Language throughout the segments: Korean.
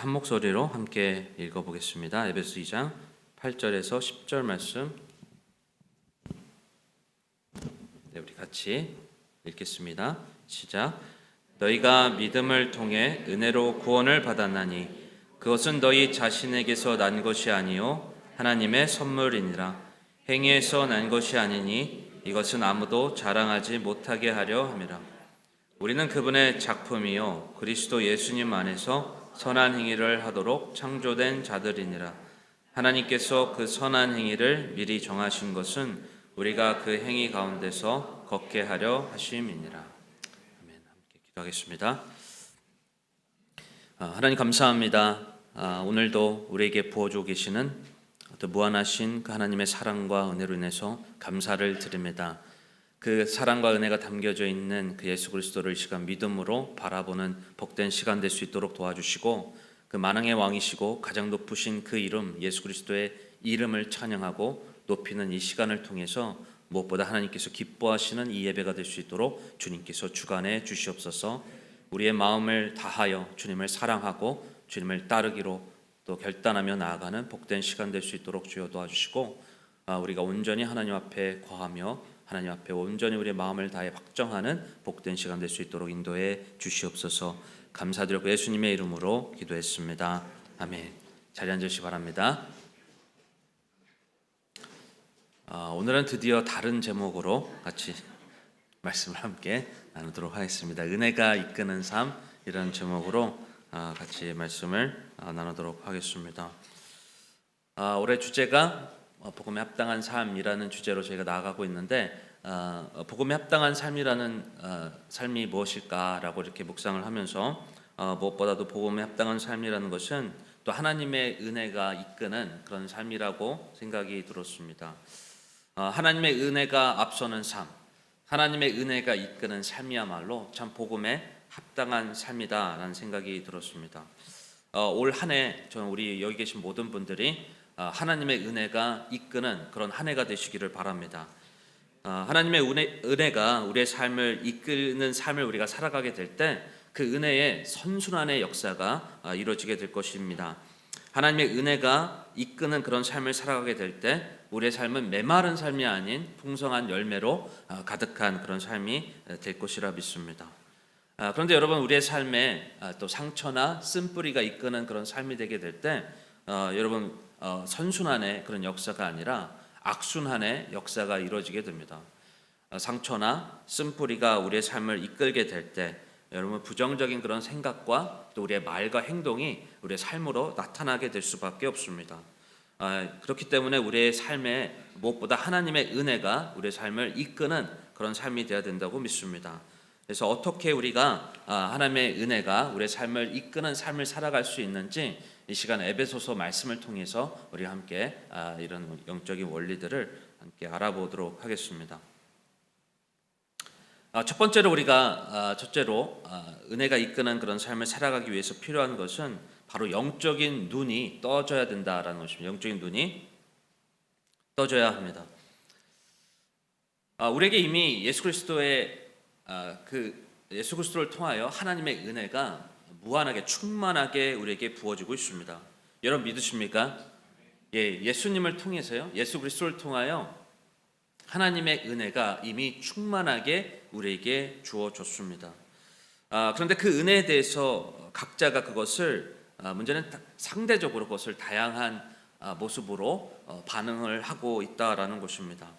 한 목소리로 함께 읽어보겠습니다. 에베소 2장 8절에서 10절 말씀, 우리 같이 읽겠습니다. 시작. 너희가 믿음을 통해 은혜로 구원을 받았나니 그것은 너희 자신에게서 난 것이 아니요 하나님의 선물이니라. 행위에서 난 것이 아니니 이것은 아무도 자랑하지 못하게 하려 함이라. 우리는 그분의 작품이요 그리스도 예수님 안에서 선한 행위를 하도록 창조된 자들이니라. 하나님께서 그 선한 행위를 미리 정하신 것은 우리가 그 행위 가운데서 걷게 하려 하심이니라. 아멘. 함께 기도하겠습니다. 하나님 감사합니다. 오늘도 우리에게 부어주고 계시는 무한하신 그 하나님의 사랑과 은혜로 인해서 감사를 드립니다. 그 사랑과 은혜가 담겨져 있는 그 예수 그리스도를 이 시간 믿음으로 바라보는 복된 시간 될 수 있도록 도와주시고, 그 만왕의 왕이시고 가장 높으신 그 이름 예수 그리스도의 이름을 찬양하고 높이는 이 시간을 통해서 무엇보다 하나님께서 기뻐하시는 이 예배가 될 수 있도록 주님께서 주관해 주시옵소서. 우리의 마음을 다하여 주님을 사랑하고 주님을 따르기로 또 결단하며 나아가는 복된 시간 될 수 있도록 주여 도와주시고, 우리가 온전히 하나님 앞에 거하며 하나님 앞에 온전히 우리의 마음을 다해 확정하는 복된 시간 될 수 있도록 인도해 주시옵소서. 감사드리고 예수님의 이름으로 기도했습니다. 아멘. 자리에 앉으시기 바랍니다. 오늘은 드디어 다른 제목으로 같이 말씀을 함께 나누도록 하겠습니다. 은혜가 이끄는 삶, 이런 제목으로 같이 말씀을 나누도록 하겠습니다. 올해 주제가 복음에 합당한 삶이라는 주제로 저희가 나아가고 있는데, 복음에 합당한 삶이라는 삶이 무엇일까라고 이렇게 묵상을 하면서 무엇보다도 복음에 합당한 삶이라는 것은 또 하나님의 은혜가 이끄는 그런 삶이라고 생각이 들었습니다. 하나님의 은혜가 앞서는 삶, 하나님의 은혜가 이끄는 삶이야말로 참 복음에 합당한 삶이다라는 생각이 들었습니다. 올 한 해 저는 우리 여기 계신 모든 분들이 하나님의 은혜가 이끄는 그런 한 해가 되시기를 바랍니다. 하나님의 은혜가 우리의 삶을 이끄는 삶을 우리가 살아가게 될 때 그 은혜의 선순환의 역사가 이루어지게 될 것입니다. 하나님의 은혜가 이끄는 그런 삶을 살아가게 될 때 우리의 삶은 메마른 삶이 아닌 풍성한 열매로 가득한 그런 삶이 될 것이라 믿습니다. 그런데 여러분, 우리의 삶에 또 상처나 쓴뿌리가 이끄는 그런 삶이 되게 될 때 여러분, 선순환의 그런 역사가 아니라 악순환의 역사가 이루어지게 됩니다. 상처나 쓴뿌리가 우리의 삶을 이끌게 될 때 여러분, 부정적인 그런 생각과 또 우리의 말과 행동이 우리의 삶으로 나타나게 될 수밖에 없습니다. 그렇기 때문에 우리의 삶에 무엇보다 하나님의 은혜가 우리의 삶을 이끄는 그런 삶이 되어야 된다고 믿습니다. 그래서 어떻게 우리가 하나님의 은혜가 우리의 삶을 이끄는 삶을 살아갈 수 있는지 이 시간 에베소서 말씀을 통해서 우리 함께 이런 영적인 원리들을 함께 알아보도록 하겠습니다. 첫 번째로 우리가 은혜가 이끄는 그런 삶을 살아가기 위해서 필요한 것은 바로 영적인 눈이 떠져야 된다라는 것입니다. 영적인 눈이 떠져야 합니다. 우리에게 이미 예수 그리스도를 통하여 하나님의 은혜가 무한하게 충만하게 우리에게 부어지고 있습니다. 여러분 믿으십니까? 예수님을 통해서요, 예수 그리스도를 통하여 하나님의 은혜가 이미 충만하게 우리에게 주어졌습니다. 그런데 그 은혜에 대해서 각자가 그것을 문제는 상대적으로 그것을 다양한 모습으로 반응을 하고 있다라는 것입니다.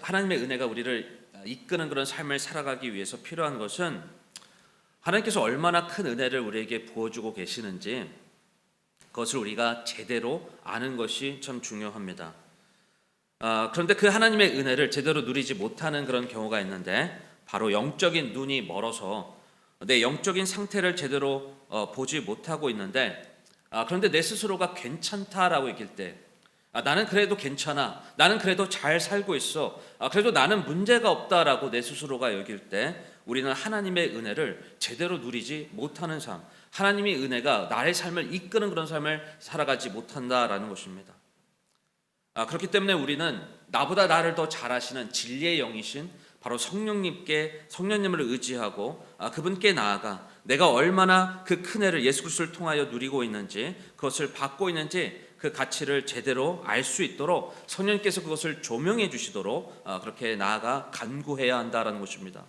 하나님의 은혜가 우리를 이끄는 그런 삶을 살아가기 위해서 필요한 것은 하나님께서 얼마나 큰 은혜를 우리에게 부어주고 계시는지 그것을 우리가 제대로 아는 것이 참 중요합니다. 그런데 그 하나님의 은혜를 제대로 누리지 못하는 그런 경우가 있는데, 바로 영적인 눈이 멀어서 내 영적인 상태를 제대로 보지 못하고 있는데, 그런데 내 스스로가 괜찮다라고 얘기할 때, 나는 그래도 괜찮아, 나는 그래도 잘 살고 있어, 그래도 나는 문제가 없다라고 내 스스로가 여길 때 우리는 하나님의 은혜를 제대로 누리지 못하는 삶, 하나님의 은혜가 나의 삶을 이끄는 그런 삶을 살아가지 못한다라는 것입니다. 그렇기 때문에 우리는 나보다 나를 더 잘 아시는 진리의 영이신 바로 성령님을 의지하고 그분께 나아가 내가 얼마나 그 큰 은혜를 예수 그리스도를 통하여 누리고 있는지, 그것을 받고 있는지 그 가치를 제대로 알 수 있도록 성령님께서 그것을 조명해 주시도록 그렇게 나아가 간구해야 한다라는 것입니다.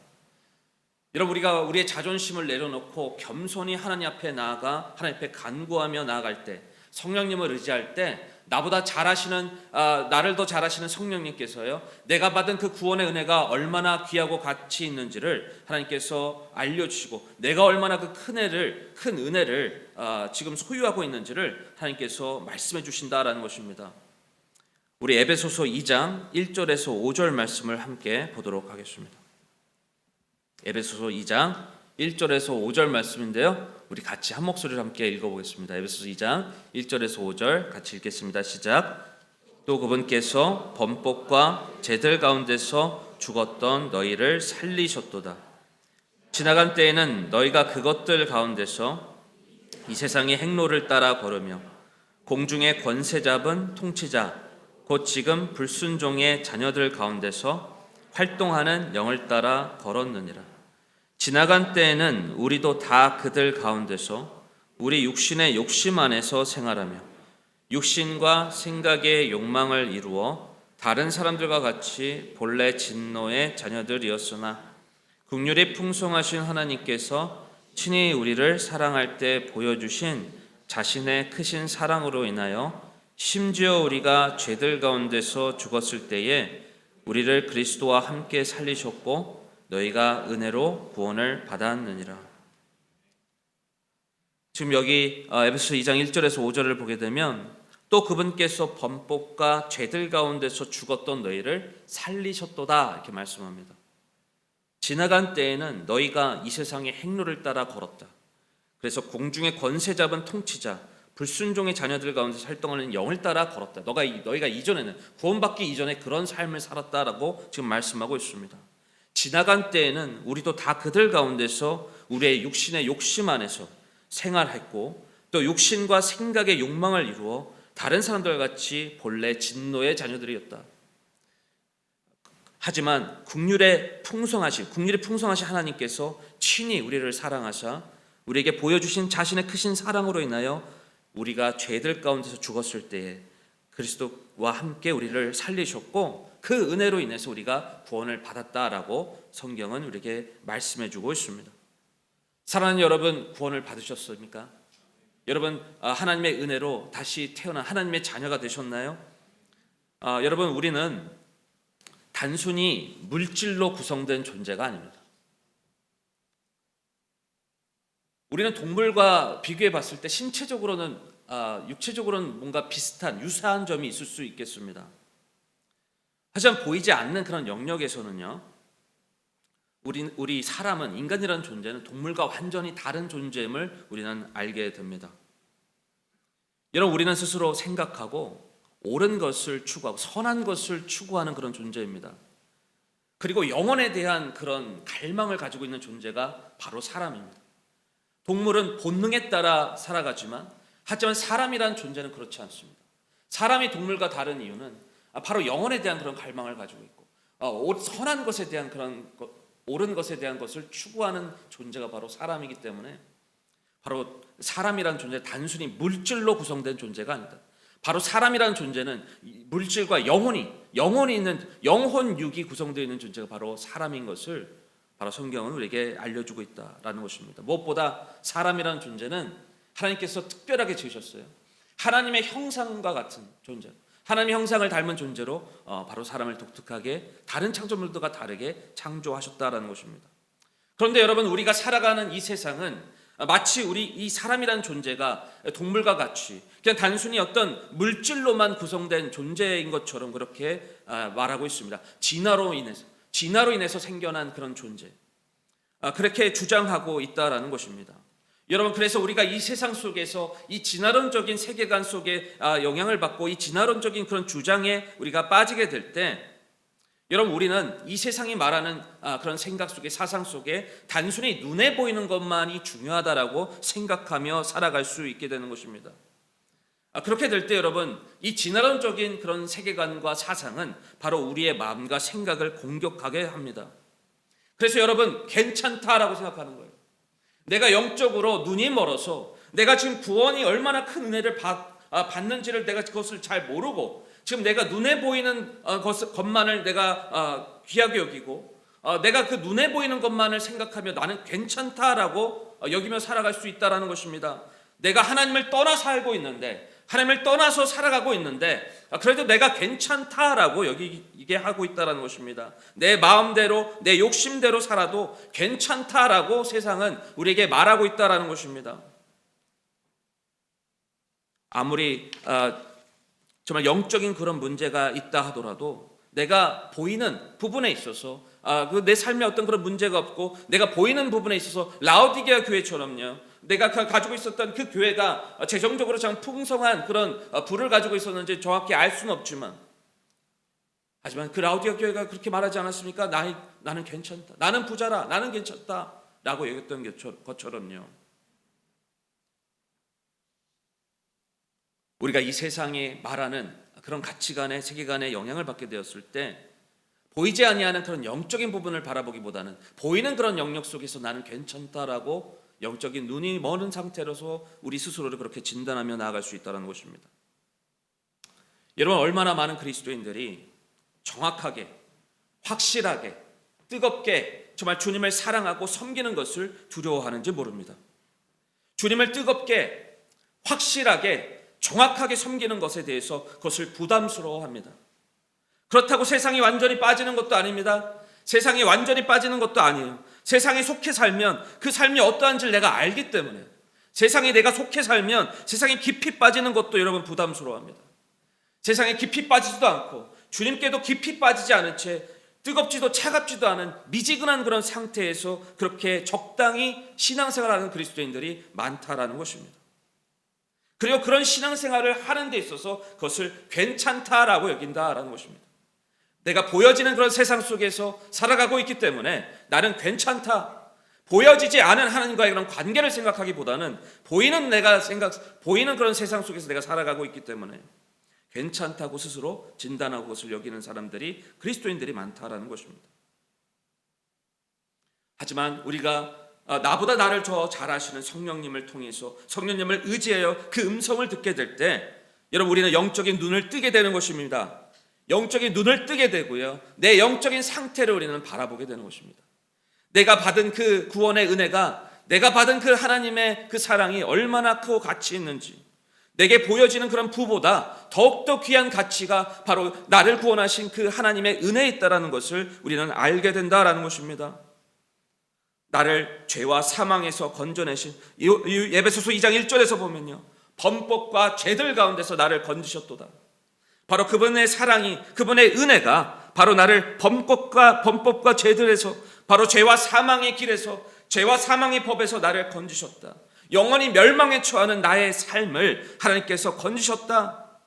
여러분, 우리가 우리의 자존심을 내려놓고 겸손히 하나님 앞에 나아가 하나님 앞에 간구하며 나아갈 때, 성령님을 의지할 때, 나보다 나를 더 잘하시는 성령님께서요, 내가 받은 그 구원의 은혜가 얼마나 귀하고 가치 있는지를 하나님께서 알려주시고, 내가 얼마나 그 큰 은혜를 지금 소유하고 있는지를 하나님께서 말씀해 주신다라는 것입니다. 우리 에베소서 2장 1절에서 5절 말씀을 함께 보도록 하겠습니다. 에베소서 2장 1절에서 5절 말씀인데요, 우리 같이 한 목소리로 함께 읽어보겠습니다. 에베소서 2장 1절에서 5절 같이 읽겠습니다. 시작. 또 그분께서 범법과 죄들 가운데서 죽었던 너희를 살리셨도다. 지나간 때에는 너희가 그것들 가운데서 이 세상의 행로를 따라 걸으며 공중의 권세 잡은 통치자 곧 지금 불순종의 자녀들 가운데서 활동하는 영을 따라 걸었느니라. 지나간 때에는 우리도 다 그들 가운데서 우리 육신의 욕심 안에서 생활하며 육신과 생각의 욕망을 이루어 다른 사람들과 같이 본래 진노의 자녀들이었으나 긍휼이 풍성하신 하나님께서 친히 우리를 사랑할 때 보여주신 자신의 크신 사랑으로 인하여 심지어 우리가 죄들 가운데서 죽었을 때에 우리를 그리스도와 함께 살리셨고 너희가 은혜로 구원을 받았느니라. 지금 여기 에베소서 2장 1절에서 5절을 보게 되면 또 그분께서 범법과 죄들 가운데서 죽었던 너희를 살리셨도다 이렇게 말씀합니다. 지나간 때에는 너희가 이 세상의 행로를 따라 걸었다. 그래서 공중의 권세 잡은 통치자 불순종의 자녀들 가운데서 활동하는 영을 따라 걸었다. 너희가 이전에는 구원받기 이전에 그런 삶을 살았다라고 지금 말씀하고 있습니다. 지나간 때에는 우리도 다 그들 가운데서 우리의 육신의 욕심 안에서 생활했고 또 육신과 생각의 욕망을 이루어 다른 사람들과 같이 본래 진노의 자녀들이었다. 하지만 긍휼이 풍성하신 하나님께서 친히 우리를 사랑하사 우리에게 보여주신 자신의 크신 사랑으로 인하여 우리가 죄들 가운데서 죽었을 때에 그리스도와 함께 우리를 살리셨고 그 은혜로 인해서 우리가 구원을 받았다라고 성경은 우리에게 말씀해 주고 있습니다. 사랑하는 여러분, 구원을 받으셨습니까? 여러분, 하나님의 은혜로 다시 태어난 하나님의 자녀가 되셨나요? 여러분, 우리는 단순히 물질로 구성된 존재가 아닙니다. 우리는 동물과 비교해 봤을 때 신체적으로는 육체적으로는 뭔가 비슷한 유사한 점이 있을 수 있겠습니다. 하지만 보이지 않는 그런 영역에서는요, 우리 사람은, 인간이라는 존재는 동물과 완전히 다른 존재임을 우리는 알게 됩니다. 여러분, 우리는 스스로 생각하고 옳은 것을 추구하고 선한 것을 추구하는 그런 존재입니다. 그리고 영혼에 대한 그런 갈망을 가지고 있는 존재가 바로 사람입니다. 동물은 본능에 따라 살아가지만 하지만 사람이라는 존재는 그렇지 않습니다. 사람이 동물과 다른 이유는 바로 영혼에 대한 그런 갈망을 가지고 있고 선한 것에 대한 옳은 것에 대한 것을 추구하는 존재가 바로 사람이기 때문에 바로 사람이라는 존재는 단순히 물질로 구성된 존재가 아니다. 바로 사람이라는 존재는 물질과 영혼이 있는 영혼육이 구성되어 있는 존재가 바로 사람인 것을 바로 성경은 우리에게 알려주고 있다라는 것입니다. 무엇보다 사람이라는 존재는 하나님께서 특별하게 지으셨어요. 하나님의 형상과 같은 존재, 하나님의 형상을 닮은 존재로 바로 사람을 독특하게 다른 창조물들과 다르게 창조하셨다라는 것입니다. 그런데 여러분, 우리가 살아가는 이 세상은 마치 우리 이 사람이라는 존재가 동물과 같이 그냥 단순히 어떤 물질로만 구성된 존재인 것처럼 그렇게 말하고 있습니다. 진화로 인해서 생겨난 그런 존재, 그렇게 주장하고 있다라는 것입니다. 여러분, 그래서 우리가 이 세상 속에서 이 진화론적인 세계관 속에 영향을 받고 이 진화론적인 그런 주장에 우리가 빠지게 될 때, 여러분, 우리는 이 세상이 말하는 그런 생각 속에, 사상 속에 단순히 눈에 보이는 것만이 중요하다라고 생각하며 살아갈 수 있게 되는 것입니다. 그렇게 될 때 여러분, 이 진화론적인 그런 세계관과 사상은 바로 우리의 마음과 생각을 공격하게 합니다. 그래서 여러분, 괜찮다라고 생각하는 거예요. 내가 영적으로 눈이 멀어서 내가 지금 구원이 얼마나 큰 은혜를 받는지를 내가 그것을 잘 모르고 지금 내가 눈에 보이는 것만을 내가 귀하게 여기고 내가 그 눈에 보이는 것만을 생각하며 나는 괜찮다라고 여기며 살아갈 수 있다라는 것입니다. 내가 하나님을 떠나 살고 있는데, 하나님을 떠나서 살아가고 있는데 그래도 내가 괜찮다라고 여기게 하고 있다라는 것입니다. 내 마음대로 내 욕심대로 살아도 괜찮다라고 세상은 우리에게 말하고 있다라는 것입니다. 아무리 정말 영적인 그런 문제가 있다 하더라도 내가 보이는 부분에 있어서 내 삶에 어떤 그런 문제가 없고 내가 보이는 부분에 있어서 라오디게아 교회처럼요, 내가 가지고 있었던 그 교회가 재정적으로 참 풍성한 그런 부를 가지고 있었는지 정확히 알 수는 없지만, 하지만 그 라오디게아 교회가 그렇게 말하지 않았습니까? 나는 괜찮다, 나는 부자라, 나는 괜찮다 라고 얘기했던 것처럼요, 우리가 이 세상에 말하는 그런 가치관의 세계관에 영향을 받게 되었을 때 보이지 아니하는 그런 영적인 부분을 바라보기보다는 보이는 그런 영역 속에서 나는 괜찮다라고 영적인 눈이 머는 상태로서 우리 스스로를 그렇게 진단하며 나아갈 수 있다는 것입니다. 여러분, 얼마나 많은 그리스도인들이 정확하게, 확실하게, 뜨겁게 정말 주님을 사랑하고 섬기는 것을 두려워하는지 모릅니다. 주님을 뜨겁게, 확실하게, 정확하게 섬기는 것에 대해서 그것을 부담스러워합니다. 그렇다고 세상이 완전히 빠지는 것도 아닙니다. 세상이 완전히 빠지는 것도 아니에요. 세상에 속해 살면 그 삶이 어떠한지를 내가 알기 때문에, 세상에 내가 속해 살면 세상에 깊이 빠지는 것도 여러분 부담스러워합니다. 세상에 깊이 빠지지도 않고 주님께도 깊이 빠지지 않은 채 뜨겁지도 차갑지도 않은 미지근한 그런 상태에서 그렇게 적당히 신앙생활하는 그리스도인들이 많다라는 것입니다. 그리고 그런 신앙생활을 하는 데 있어서 그것을 괜찮다라고 여긴다라는 것입니다. 내가 보여지는 그런 세상 속에서 살아가고 있기 때문에 나는 괜찮다, 보여지지 않은 하나님과의 그런 관계를 생각하기보다는 보이는 그런 세상 속에서 내가 살아가고 있기 때문에 괜찮다고 스스로 진단하고 그것을 여기는 사람들이, 그리스도인들이 많다라는 것입니다. 하지만 우리가 나보다 나를 더 잘 아시는 성령님을 통해서, 성령님을 의지하여 그 음성을 듣게 될 때 여러분, 우리는 영적인 눈을 뜨게 되는 것입니다. 영적인 눈을 뜨게 되고요, 내 영적인 상태를 우리는 바라보게 되는 것입니다. 내가 받은 그 구원의 은혜가, 내가 받은 그 하나님의 그 사랑이 얼마나 크고 가치 있는지, 내게 보여지는 그런 부보다 더욱더 귀한 가치가 바로 나를 구원하신 그 하나님의 은혜에 있다는 것을 우리는 알게 된다라는 것입니다. 나를 죄와 사망에서 건져내신 에베소서 2장 1절에서 보면요, 범법과 죄들 가운데서 나를 건지셨도다. 바로 그분의 사랑이, 그분의 은혜가 바로 나를 범법과 죄들에서, 바로 죄와 사망의 길에서, 죄와 사망의 법에서 나를 건지셨다. 영원히 멸망에 처하는 나의 삶을 하나님께서 건지셨다.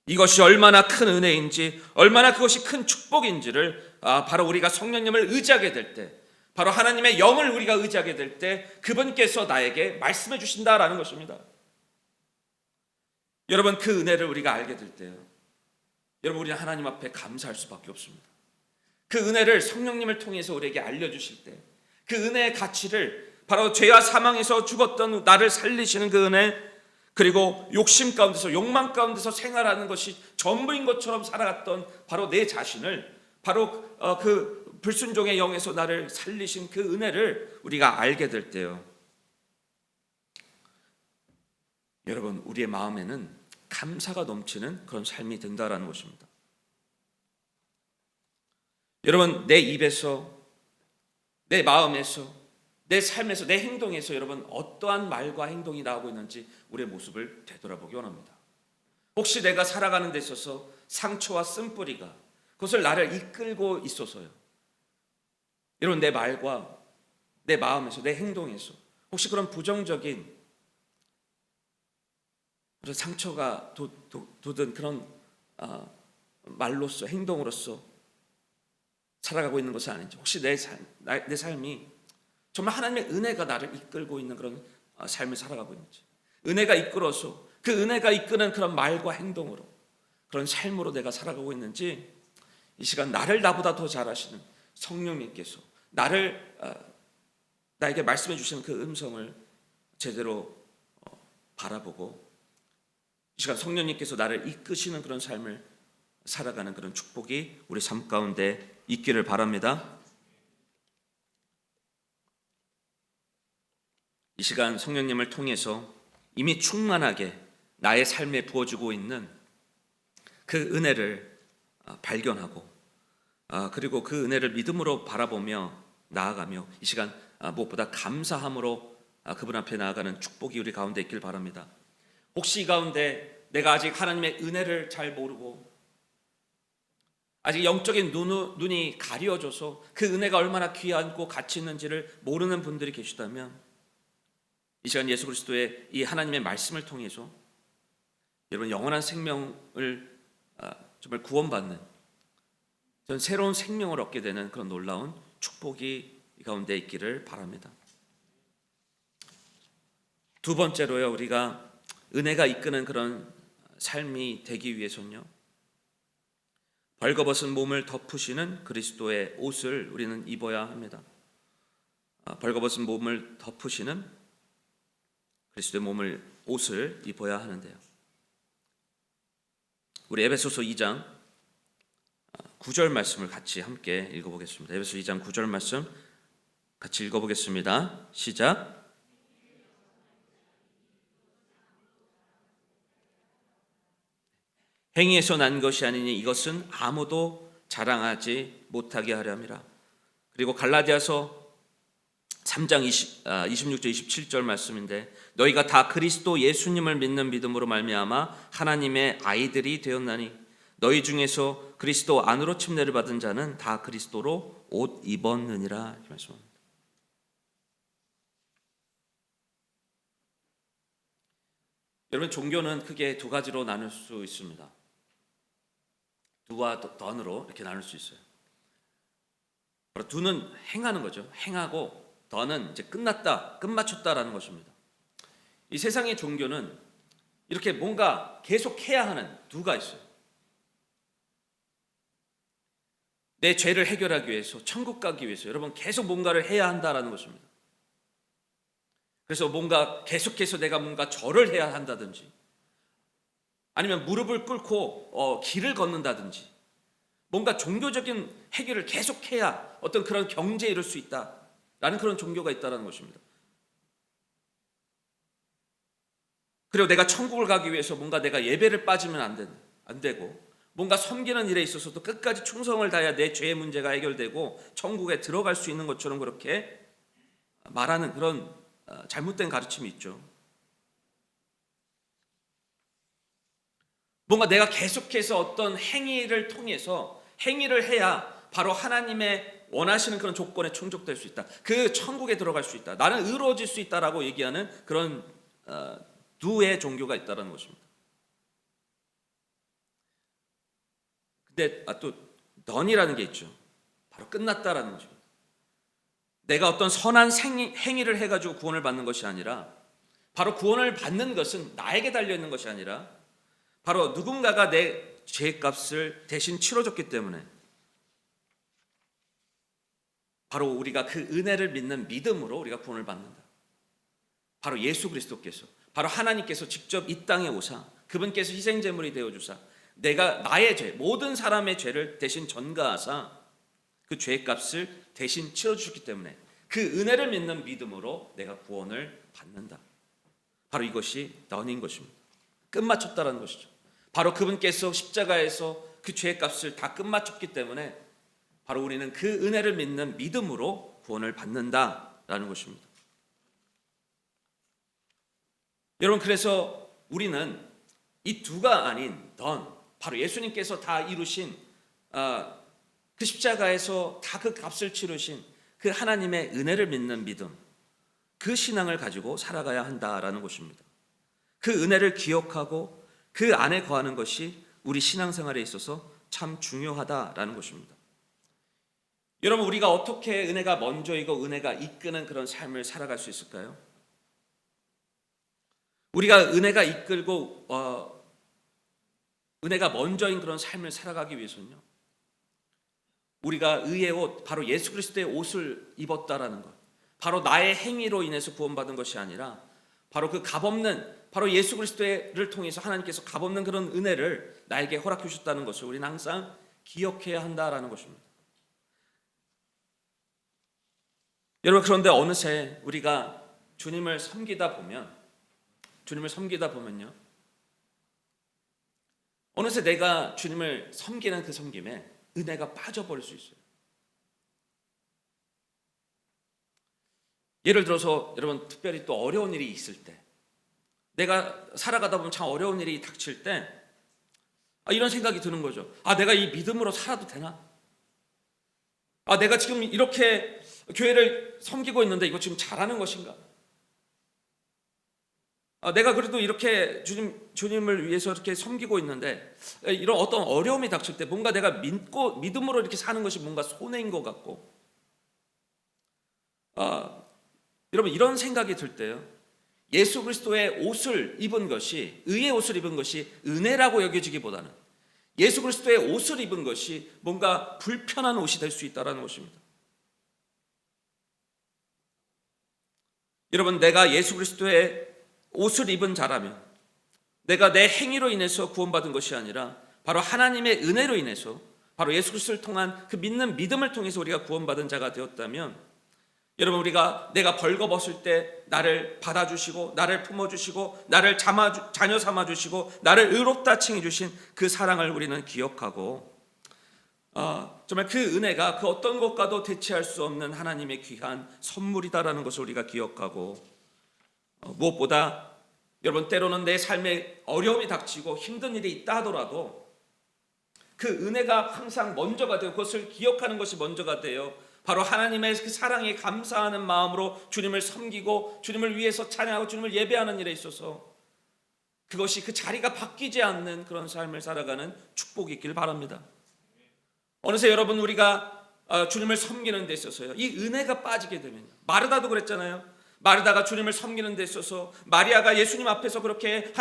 이것이 얼마나 큰 은혜인지, 얼마나 그것이 큰 축복인지를 바로 우리가 성령님을 의지하게 될 때, 바로 하나님의 영을 우리가 의지하게 될 때 그분께서 나에게 말씀해 주신다라는 것입니다. 여러분, 그 은혜를 우리가 알게 될 때요, 여러분, 우리는 하나님 앞에 감사할 수밖에 없습니다. 그 은혜를 성령님을 통해서 우리에게 알려주실 때 그 은혜의 가치를, 바로 죄와 사망에서 죽었던 나를 살리시는 그 은혜, 그리고 욕심 가운데서, 욕망 가운데서 생활하는 것이 전부인 것처럼 살아갔던 바로 내 자신을, 바로 그 불순종의 영에서 나를 살리신 그 은혜를 우리가 알게 될 때요, 여러분, 우리의 마음에는 감사가 넘치는 그런 삶이 된다라는 것입니다. 여러분, 내 입에서, 내 마음에서, 내 삶에서, 내 행동에서 여러분 어떠한 말과 행동이 나오고 있는지 우리의 모습을 되돌아보기 원합니다. 혹시 내가 살아가는 데 있어서 상처와 쓴뿌리가 그것을 나를 이끌고 있어서요, 여러분, 내 말과 내 마음에서, 내 행동에서 혹시 그런 부정적인 그런 상처가 돋은 그런 말로서, 행동으로서 살아가고 있는 것이 아닌지, 혹시 내 삶이 정말 하나님의 은혜가 나를 이끌고 있는 그런 삶을 살아가고 있는지, 은혜가 이끌어서 그 은혜가 이끄는 그런 말과 행동으로, 그런 삶으로 내가 살아가고 있는지, 이 시간 나보다 더 잘 아시는 성령님께서 나를 나에게 말씀해 주시는 그 음성을 제대로 바라보고 이 시간 성령님께서 나를 이끄시는 그런 삶을 살아가는 그런 축복이 우리 삶 가운데 있기를 바랍니다. 이 시간 성령님을 통해서 이미 충만하게 나의 삶에 부어주고 있는 그 은혜를 발견하고 그리고 그 은혜를 믿음으로 바라보며 나아가며 이 시간 무엇보다 감사함으로 그분 앞에 나아가는 축복이 우리 가운데 있길 바랍니다. 혹시 이 가운데 내가 아직 하나님의 은혜를 잘 모르고 아직 영적인 눈이 가려져서 그 은혜가 얼마나 귀하고 가치 있는지를 모르는 분들이 계시다면 이 시간 예수 그리스도의 이 하나님의 말씀을 통해서 여러분 영원한 생명을 정말 구원받는 전 새로운 생명을 얻게 되는 그런 놀라운 축복이 이 가운데 있기를 바랍니다. 두 번째로요, 우리가 은혜가 이끄는 그런 삶이 되기 위해서는요, 벌거벗은 몸을 덮으시는 그리스도의 옷을 우리는 입어야 합니다. 벌거벗은 몸을 덮으시는 그리스도의 옷을 입어야 하는데요. 우리 에베소서 2장 9절 말씀을 같이 함께 읽어보겠습니다. 에베소 2장 9절 말씀 같이 읽어보겠습니다. 시작. 행위에서 난 것이 아니니 이것은 아무도 자랑하지 못하게 하려 함이라. 그리고 갈라디아서 3장 26절 27절 말씀인데 너희가 다 그리스도 예수님을 믿는 믿음으로 말미암아 하나님의 아이들이 되었나니 너희 중에서 그리스도 안으로 침례를 받은 자는 다 그리스도로 옷 입었느니라. 이렇게 말씀합니다. 여러분 종교는 크게 두 가지로 나눌 수 있습니다. 두와 던으로 이렇게 나눌 수 있어요. 두는 행하는 거죠. 행하고 더는 이제 끝났다, 끝마쳤다라는 것입니다. 이 세상의 종교는 이렇게 뭔가 계속 해야 하는 두가 있어요. 내 죄를 해결하기 위해서, 천국 가기 위해서 여러분 계속 뭔가를 해야 한다라는 것입니다. 그래서 뭔가 계속해서 내가 뭔가 절을 해야 한다든지 아니면 무릎을 꿇고 길을 걷는다든지 뭔가 종교적인 해결을 계속해야 어떤 그런 경제에 이를 수 있다라는 그런 종교가 있다는 것입니다. 그리고 내가 천국을 가기 위해서 뭔가 내가 예배를 빠지면 안 되고 뭔가 섬기는 일에 있어서도 끝까지 충성을 다해야 내 죄의 문제가 해결되고 천국에 들어갈 수 있는 것처럼 그렇게 말하는 그런 잘못된 가르침이 있죠. 뭔가 내가 계속해서 어떤 행위를 통해서 행위를 해야 바로 하나님의 원하시는 그런 조건에 충족될 수 있다. 그 천국에 들어갈 수 있다. 나는 의로워질 수 있다라고 얘기하는 그런 두의 종교가 있다는 것입니다. 근데 또 넌이라는 게 있죠. 바로 끝났다라는 것입니다. 내가 어떤 선한 행위를 해가지고 구원을 받는 것이 아니라 바로 구원을 받는 것은 나에게 달려있는 것이 아니라 바로 누군가가 내 죄값을 대신 치러줬기 때문에 바로 우리가 그 은혜를 믿는 믿음으로 우리가 구원을 받는다. 바로 예수 그리스도께서 바로 하나님께서 직접 이 땅에 오사 그분께서 희생제물이 되어주사 나의 죄 모든 사람의 죄를 대신 전가하사 그 죄값을 대신 치러주셨기 때문에 그 은혜를 믿는 믿음으로 내가 구원을 받는다. 바로 이것이 넌인 것입니다. 끝마쳤다라는 것이죠. 바로 그분께서 십자가에서 그 죄값을 다 끝마쳤기 때문에 바로 우리는 그 은혜를 믿는 믿음으로 구원을 받는다라는 것입니다. 여러분 그래서 우리는 이 두가 아닌 넌 바로 예수님께서 다 이루신 그 십자가에서 다 그 값을 치르신 그 하나님의 은혜를 믿는 믿음 그 신앙을 가지고 살아가야 한다라는 것입니다. 그 은혜를 기억하고 그 안에 거하는 것이 우리 신앙생활에 있어서 참 중요하다라는 것입니다. 여러분 우리가 어떻게 은혜가 먼저이고 은혜가 이끄는 그런 삶을 살아갈 수 있을까요? 우리가 은혜가 이끌고 은혜가 먼저인 그런 삶을 살아가기 위해서는요. 우리가 의의 옷, 바로 예수 그리스도의 옷을 입었다라는 것, 바로 나의 행위로 인해서 구원받은 것이 아니라 바로 그 값없는, 바로 예수 그리스도를 통해서 하나님께서 값없는 그런 은혜를 나에게 허락해 주셨다는 것을 우리는 항상 기억해야 한다라는 것입니다. 여러분, 그런데 어느새 우리가 주님을 섬기다 보면요, 어느새 내가 주님을 섬기는 그 섬김에 은혜가 빠져버릴 수 있어요. 예를 들어서 여러분, 특별히 또 어려운 일이 있을 때, 내가 살아가다 보면 참 어려운 일이 닥칠 때 이런 생각이 드는 거죠. 내가 이 믿음으로 살아도 되나? 내가 지금 이렇게 교회를 섬기고 있는데 이거 지금 잘하는 것인가? 내가 그래도 이렇게 주님을 위해서 이렇게 섬기고 있는데 이런 어떤 어려움이 닥칠 때 뭔가 내가 믿음으로 이렇게 사는 것이 뭔가 손해인 것 같고, 여러분, 이런 생각이 들 때요, 예수 그리스도의 옷을 입은 것이, 의의 옷을 입은 것이 은혜라고 여겨지기보다는 예수 그리스도의 옷을 입은 것이 뭔가 불편한 옷이 될 수 있다는 것입니다. 여러분, 내가 예수 그리스도의 옷을 입은 자라면, 내가 내 행위로 인해서 구원받은 것이 아니라 바로 하나님의 은혜로 인해서, 바로 예수 그리스도를 통한 그 믿는 믿음을 통해서 우리가 구원받은 자가 되었다면, 여러분, 내가 벌거벗을 때 나를 받아주시고 나를 품어주시고 나를 자녀 삼아주시고 나를 의롭다 칭해주신 그 사랑을 우리는 기억하고, 정말 그 은혜가 그 어떤 것과도 대체할 수 없는 하나님의 귀한 선물이다라는 것을 우리가 기억하고, 무엇보다 여러분, 때로는 내 삶에 어려움이 닥치고 힘든 일이 있다 하더라도 그 은혜가 항상 먼저가 되어, 그것을 기억하는 것이 먼저가 되어 바로 하나님의 그 사랑에 감사하는 마음으로 주님을 섬기고 주님을 위해서 찬양하고 주님을 예배하는 일에 있어서 그것이, 그 자리가 바뀌지 않는 그런 삶을 살아가는 축복이 있길 바랍니다. 어느새 여러분, 우리가 주님을 섬기는 데 있어서요, 이 은혜가 빠지게 되면요, 마르다도 그랬잖아요. 마르다가 주님을 섬기는 데 있어서 마리아가 예수님 앞에서 그렇게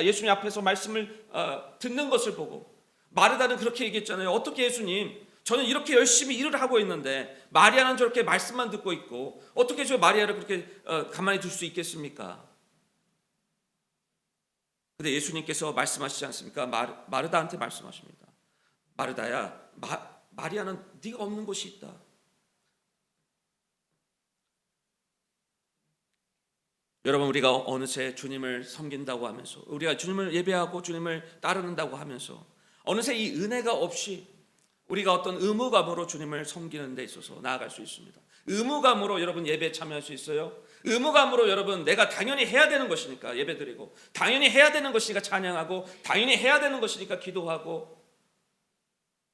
예수님 앞에서 말씀을 듣는 것을 보고 마르다는 그렇게 얘기했잖아요. 어떻게 예수님, 저는 이렇게 열심히 일을 하고 있는데 마리아는 저렇게 말씀만 듣고 있고 어떻게 저 마리아를 그렇게 가만히 둘 수 있겠습니까? 근데 예수님께서 말씀하시지 않습니까? 마르다한테 말씀하십니다. 마르다야, 마리아는 네가 없는 곳이 있다. 여러분, 우리가 어느새 주님을 섬긴다고 하면서, 우리가 주님을 예배하고 주님을 따르는다고 하면서 어느새 이 은혜가 없이 우리가 어떤 의무감으로 주님을 섬기는 데 있어서 나아갈 수 있습니다. 의무감으로 여러분 예배에 참여할 수 있어요. 의무감으로 여러분, 내가 당연히 해야 되는 것이니까 예배드리고, 당연히 해야 되는 것이니까 찬양하고, 당연히 해야 되는 것이니까 기도하고,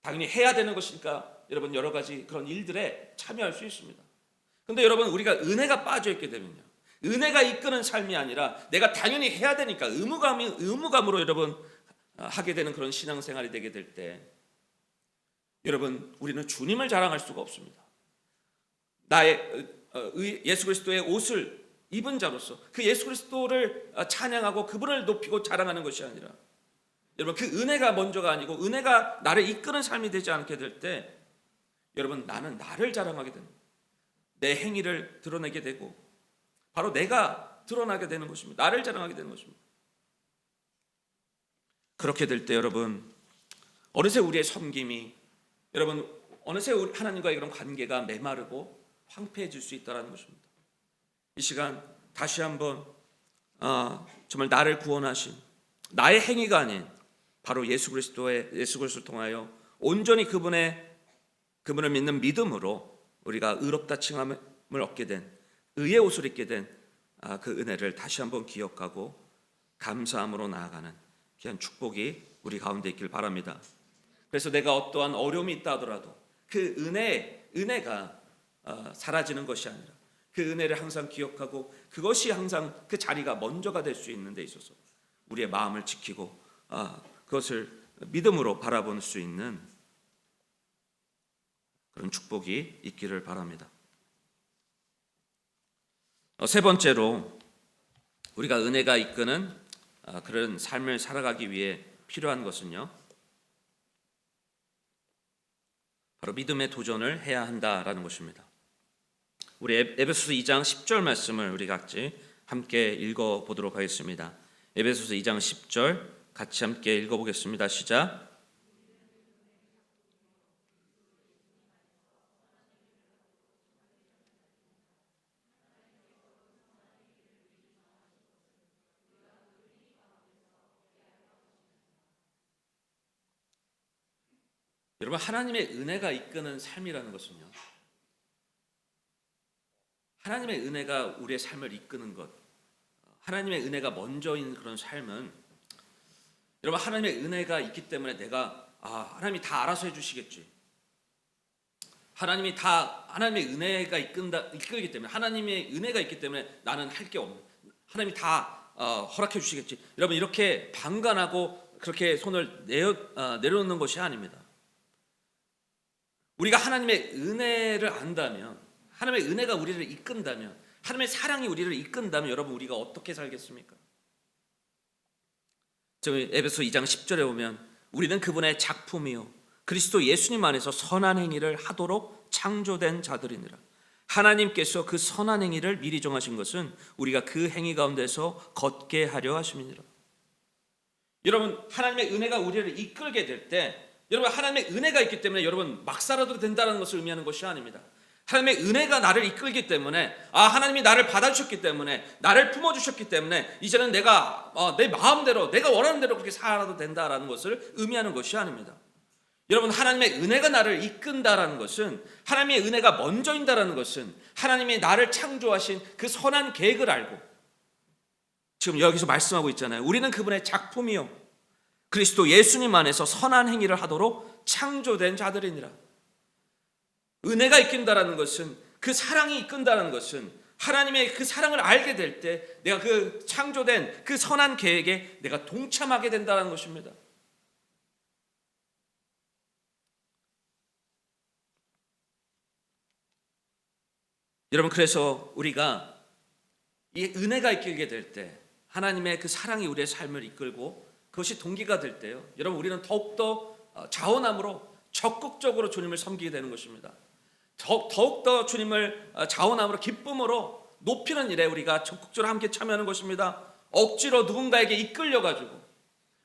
당연히 해야 되는 것이니까 여러분 여러 가지 그런 일들에 참여할 수 있습니다. 근데 여러분, 우리가 은혜가 빠져 있게 되면요, 은혜가 이끄는 삶이 아니라 내가 당연히 해야 되니까 의무감으로 여러분 하게 되는 그런 신앙생활이 되게 될 때, 여러분, 우리는 주님을 자랑할 수가 없습니다. 나의 예수 그리스도의 옷을 입은 자로서 그 예수 그리스도를 찬양하고 그분을 높이고 자랑하는 것이 아니라, 여러분, 그 은혜가 먼저가 아니고 은혜가 나를 이끄는 삶이 되지 않게 될 때, 여러분, 나는 나를 자랑하게 됩니다. 내 행위를 드러내게 되고 바로 내가 드러나게 되는 것입니다. 나를 자랑하게 되는 것입니다. 그렇게 될 때 여러분, 어느새 우리의 섬김이, 여러분, 어느새 하나님과의 그런 관계가 메마르고 황폐해질 수 있다는 것입니다. 이 시간 다시 한번 정말 나를 구원하신, 나의 행위가 아닌 바로 예수 그리스도를 통하여 온전히 그분을 믿는 믿음으로 우리가 의롭다 칭함을 얻게 된, 의의 옷을 입게 된 그 은혜를 다시 한번 기억하고 감사함으로 나아가는 귀한 축복이 우리 가운데 있길 바랍니다. 그래서 내가 어떠한 어려움이 있다 하더라도 그 은혜가 사라지는 것이 아니라 그 은혜를 항상 기억하고 그것이 항상 그 자리가 먼저가 될 수 있는 데 있어서 우리의 마음을 지키고 그것을 믿음으로 바라볼 수 있는 그런 축복이 있기를 바랍니다. 세 번째로, 우리가 은혜가 이끄는 그런 삶을 살아가기 위해 필요한 것은요, 바로 믿음의 도전을 해야 한다라는 것입니다. 우리 에베소서 2장 10절 말씀을 우리 같이 함께 읽어 보도록 하겠습니다. 에베소서 2장 10절 같이 함께 읽어 보겠습니다. 시작. 여러분, 하나님의 은혜가 이끄는 삶이라는 것은요, 하나님의 은혜가 우리의 삶을 이끄는 것, 하나님의 은혜가 먼저인 그런 삶은, 여러분, 하나님의 은혜가 있기 때문에 내가 하나님이 다 알아서 해주시겠지, 하나님의 은혜가 이끌기 때문에, 하나님의 은혜가 있기 때문에 나는 할 게 없는, 하나님이 다 허락해 주시겠지, 여러분, 이렇게 방관하고 그렇게 손을 내려놓는 것이 아닙니다. 우리가 하나님의 은혜를 안다면, 하나님의 은혜가 우리를 이끈다면, 하나님의 사랑이 우리를 이끈다면, 여러분, 우리가 어떻게 살겠습니까? 저희 에베소 2장 10절에 보면 우리는 그분의 작품이요 그리스도 예수님 안에서 선한 행위를 하도록 창조된 자들이니라. 하나님께서 그 선한 행위를 미리 정하신 것은 우리가 그 행위 가운데서 걷게 하려 하심이니라. 여러분, 하나님의 은혜가 우리를 이끌게 될 때, 여러분, 하나님의 은혜가 있기 때문에 여러분 막 살아도 된다는 것을 의미하는 것이 아닙니다. 하나님의 은혜가 나를 이끌기 때문에, 하나님이 나를 받아주셨기 때문에, 나를 품어주셨기 때문에 이제는 내가 내 마음대로, 내가 원하는 대로 그렇게 살아도 된다라는 것을 의미하는 것이 아닙니다. 여러분, 하나님의 은혜가 나를 이끈다라는 것은, 하나님의 은혜가 먼저인다라는 것은 하나님이 나를 창조하신 그 선한 계획을 알고, 지금 여기서 말씀하고 있잖아요. 우리는 그분의 작품이요 그리스도 예수님 안에서 선한 행위를 하도록 창조된 자들이니라. 은혜가 이끈다라는 것은, 그 사랑이 이끈다라는 것은, 하나님의 그 사랑을 알게 될 때 내가 그 창조된 그 선한 계획에 내가 동참하게 된다는 것입니다. 여러분, 그래서 우리가 이 은혜가 이끌게 될 때, 하나님의 그 사랑이 우리의 삶을 이끌고 그것이 동기가 될 때요, 여러분, 우리는 더욱더 자원함으로 적극적으로 주님을 섬기게 되는 것입니다. 더욱더 주님을 자원함으로 기쁨으로 높이는 일에 우리가 적극적으로 함께 참여하는 것입니다. 억지로 누군가에게 이끌려가지고,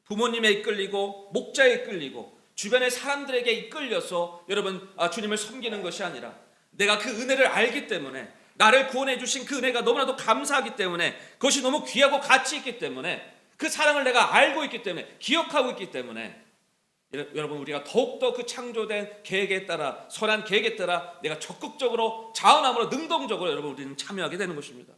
부모님에 이끌리고 목자에 이끌리고 주변의 사람들에게 이끌려서 여러분 주님을 섬기는 것이 아니라, 내가 그 은혜를 알기 때문에, 나를 구원해 주신 그 은혜가 너무나도 감사하기 때문에, 그것이 너무 귀하고 가치 있기 때문에, 그 사랑을 내가 알고 있기 때문에, 기억하고 있기 때문에, 여러분, 우리가 더욱더 그 창조된 계획에 따라, 선한 계획에 따라 내가 적극적으로 자원함으로 능동적으로 여러분 우리는 참여하게 되는 것입니다.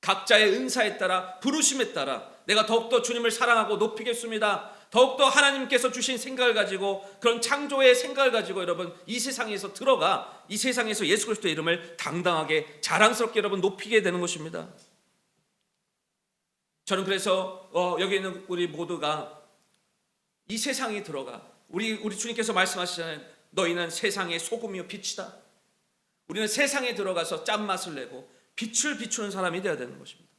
각자의 은사에 따라, 부르심에 따라 내가 더욱더 주님을 사랑하고 높이겠습니다. 더욱더 하나님께서 주신 생각을 가지고, 그런 창조의 생각을 가지고 여러분 이 세상에서 들어가, 이 세상에서 예수 그리스도의 이름을 당당하게 자랑스럽게 여러분 높이게 되는 것입니다. 저는 그래서 여기 있는 우리 모두가 이 세상에 들어가, 우리 주님께서 말씀하시잖아요. 너희는 세상의 소금이요 빛이다. 우리는 세상에 들어가서 짠맛을 내고 빛을 비추는 사람이 되어야 되는 것입니다.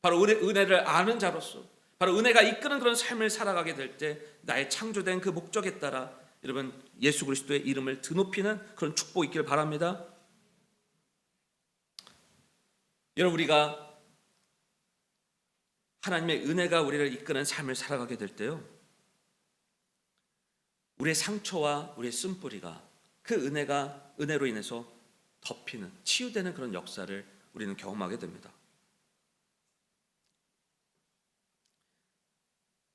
바로 은혜를 아는 자로서, 바로 은혜가 이끄는 그런 삶을 살아가게 될 때, 나의 창조된 그 목적에 따라 여러분 예수 그리스도의 이름을 드높이는 그런 축복이 있기를 바랍니다. 여러분, 우리가 하나님의 은혜가 우리를 이끄는 삶을 살아가게 될 때요, 우리의 상처와 우리의 쓴뿌리가 그 은혜로 인해서 덮이는, 치유되는 그런 역사를 우리는 경험하게 됩니다.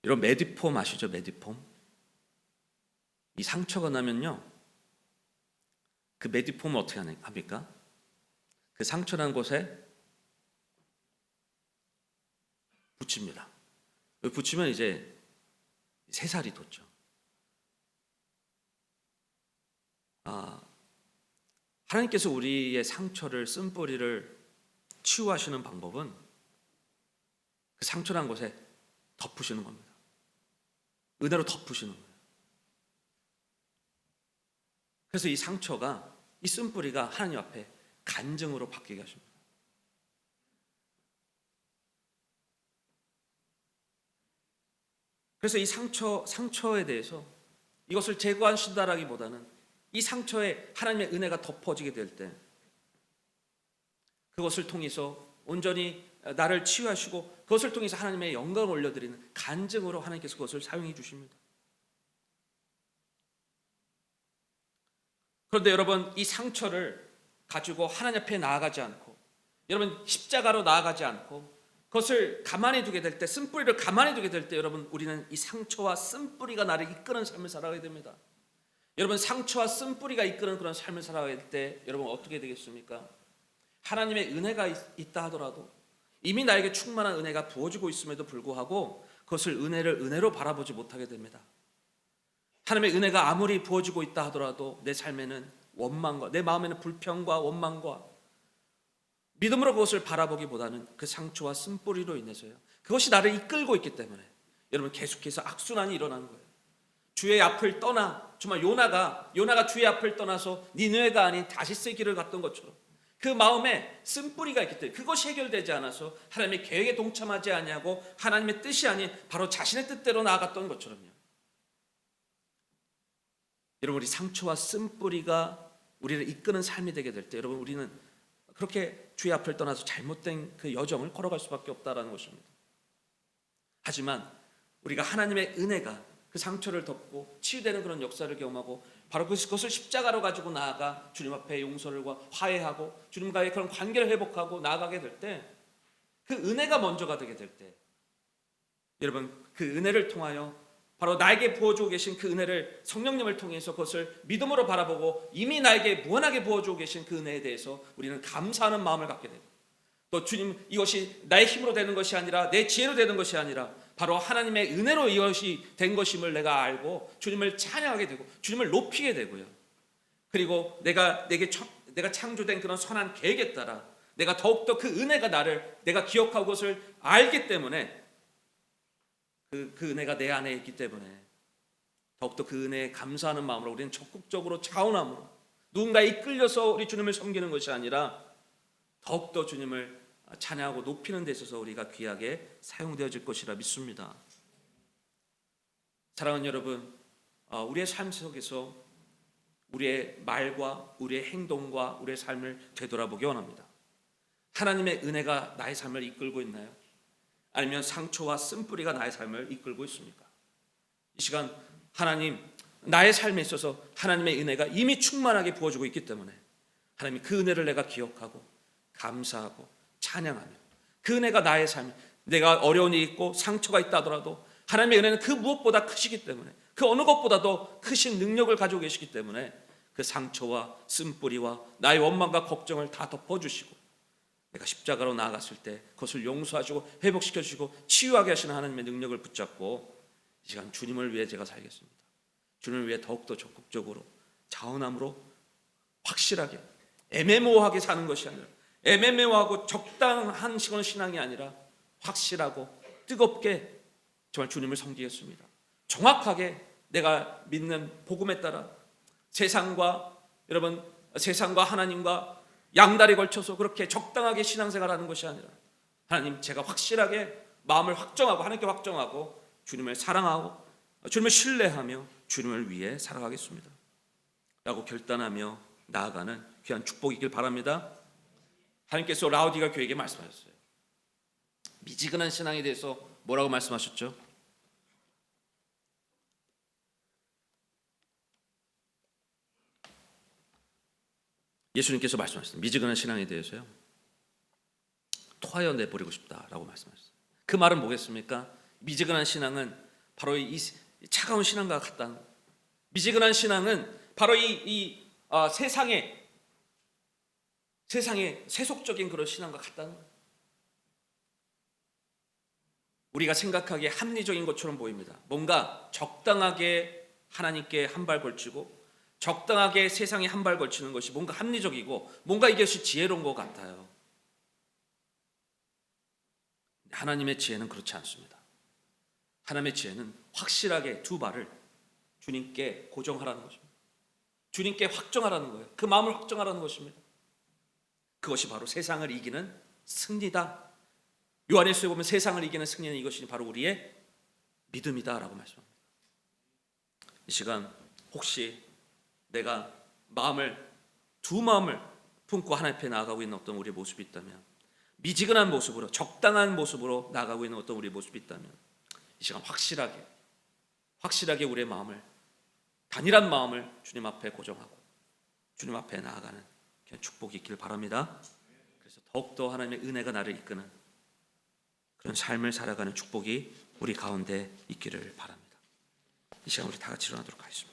이런 메디폼 아시죠? 메디폼. 이 상처가 나면요, 그 메디폼을 어떻게 합니까? 그 상처난 곳에 붙입니다. 여기 붙이면 이제 새살이 돋죠. 하나님께서 우리의 상처를, 쓴뿌리를 치유하시는 방법은 그 상처난 곳에 덮으시는 겁니다. 은혜로 덮으시는 거예요. 그래서 이 상처가, 이 쓴뿌리가 하나님 앞에 간증으로 바뀌게 하십니다. 그래서 이 상처에 대해서 이것을 제거하신다라기보다는, 이 상처에 하나님의 은혜가 덮어지게 될 때 그것을 통해서 온전히 나를 치유하시고 그것을 통해서 하나님의 영광을 올려드리는 간증으로 하나님께서 그것을 사용해 주십니다. 그런데 여러분, 이 상처를 가지고 하나님 앞에 나아가지 않고, 여러분 십자가로 나아가지 않고 그것을 가만히 두게 될 때, 쓴뿌리를 가만히 두게 될 때, 여러분 우리는 이 상처와 쓴뿌리가 나를 이끄는 삶을 살아가게 됩니다. 여러분, 상처와 쓴뿌리가 이끄는 그런 삶을 살아가게 될 때 여러분 어떻게 되겠습니까? 하나님의 은혜가 있다 하더라도, 이미 나에게 충만한 은혜가 부어지고 있음에도 불구하고 그것을 은혜로 바라보지 못하게 됩니다. 하나님의 은혜가 아무리 부어지고 있다 하더라도 내 삶에는 원망과, 내 마음에는 불평과 원망과 믿음으로 그것을 바라보기보다는 그 상처와 쓴뿌리로 인해서요, 그것이 나를 이끌고 있기 때문에 여러분 계속해서 악순환이 일어나는 거예요. 주의 앞을 떠나, 정말 요나가 주의 앞을 떠나서 니느웨가 아닌 다시스의 길을 갔던 것처럼 그 마음에 쓴뿌리가 있기 때문에 그것이 해결되지 않아서 하나님의 계획에 동참하지 아니하고 하나님의 뜻이 아닌 바로 자신의 뜻대로 나아갔던 것처럼요. 여러분, 우리 상처와 쓴뿌리가 우리를 이끄는 삶이 되게 될 때 여러분 우리는 그렇게 주의 앞을 떠나서 잘못된 그 여정을 걸어갈 수밖에 없다라는 것입니다. 하지만 우리가 하나님의 은혜가 그 상처를 덮고 치유되는 그런 역사를 경험하고 바로 그것을 십자가로 가지고 나아가 주님 앞에 용서를과 화해하고 주님과의 그런 관계를 회복하고 나아가게 될 때, 그 은혜가 먼저가 되게 될 때 여러분 그 은혜를 통하여 바로 나에게 부어주고 계신 그 은혜를 성령님을 통해서 그것을 믿음으로 바라보고 이미 나에게 무한하게 부어주고 계신 그 은혜에 대해서 우리는 감사하는 마음을 갖게 되고, 또 주님, 이것이 나의 힘으로 되는 것이 아니라 내 지혜로 되는 것이 아니라 바로 하나님의 은혜로 이것이 된 것임을 내가 알고 주님을 찬양하게 되고 주님을 높이게 되고요. 그리고 내가 창조된 그런 선한 계획에 따라 내가 더욱더 그 은혜가 내가 기억하고 그것을 알기 때문에 그 은혜가 내 안에 있기 때문에 더욱더 그 은혜에 감사하는 마음으로 우리는 적극적으로 자원함으로 누군가에 이끌려서 우리 주님을 섬기는 것이 아니라 더욱더 주님을 찬양하고 높이는 데 있어서 우리가 귀하게 사용되어질 것이라 믿습니다. 사랑하는 여러분, 우리의 삶 속에서 우리의 말과 우리의 행동과 우리의 삶을 되돌아보기 원합니다. 하나님의 은혜가 나의 삶을 이끌고 있나요? 아니면 상처와 쓴뿌리가 나의 삶을 이끌고 있습니까? 이 시간 하나님, 나의 삶에 있어서 하나님의 은혜가 이미 충만하게 부어주고 있기 때문에 하나님 그 은혜를 내가 기억하고 감사하고 찬양하며, 그 은혜가 나의 삶, 내가 어려운 일이 있고 상처가 있다 하더라도 하나님의 은혜는 그 무엇보다 크시기 때문에, 그 어느 것보다도 크신 능력을 가지고 계시기 때문에 그 상처와 쓴뿌리와 나의 원망과 걱정을 다 덮어주시고 내가 십자가로 나아갔을 때 그것을 용서하시고 회복시켜주시고 치유하게 하시는 하나님의 능력을 붙잡고 이 시간 주님을 위해 제가 살겠습니다. 주님을 위해 더욱더 적극적으로 자원함으로 확실하게, 애매모호하게 사는 것이 아니라, 애매모호하고 적당한 그런 신앙이 아니라 확실하고 뜨겁게 정말 주님을 섬기겠습니다. 정확하게 내가 믿는 복음에 따라 세상과 하나님과 양다리 걸쳐서 그렇게 적당하게 신앙생활하는 것이 아니라 하나님, 제가 확실하게 마음을 확정하고 하나님께 확정하고 주님을 사랑하고 주님을 신뢰하며 주님을 위해 살아가겠습니다 라고 결단하며 나아가는 귀한 축복이길 바랍니다. 하나님께서 라오디가 교회에게 말씀하셨어요. 미지근한 신앙에 대해서 뭐라고 말씀하셨죠? 예수님께서 말씀하셨어요. 미지근한 신앙에 대해서요, 토하여 내버리고 싶다라고 말씀하셨어요. 그 말은 뭐겠습니까? 미지근한 신앙은 바로 이 차가운 신앙과 같다는 거예요. 미지근한 신앙은 바로 세상의 세속적인 그런 신앙과 같다는 거예요. 우리가 생각하기에 합리적인 것처럼 보입니다. 뭔가 적당하게 하나님께 한 발 걸치고 적당하게 세상에 한 발 걸치는 것이 뭔가 합리적이고 뭔가 이것이 지혜로운 것 같아요. 하나님의 지혜는 그렇지 않습니다. 하나님의 지혜는 확실하게 두 발을 주님께 고정하라는 것입니다. 주님께 확정하라는 거예요. 그 마음을 확정하라는 것입니다. 그것이 바로 세상을 이기는 승리다. 요한일서에 보면 세상을 이기는 승리는 이것이 바로 우리의 믿음이다라고 말씀합니다. 이 시간 혹시 내가 두 마음을 품고 하나님 앞에 나아가고 있는 어떤 우리의 모습이 있다면, 미지근한 모습으로 적당한 모습으로 나아가고 있는 어떤 우리의 모습이 있다면, 이 시간 확실하게 우리의 마음을, 단일한 마음을 주님 앞에 고정하고 주님 앞에 나아가는 그런 축복이 있길 바랍니다. 그래서 더욱더 하나님의 은혜가 나를 이끄는 그런 삶을 살아가는 축복이 우리 가운데 있기를 바랍니다. 이 시간 우리 다 같이 일어나도록 하겠습니다.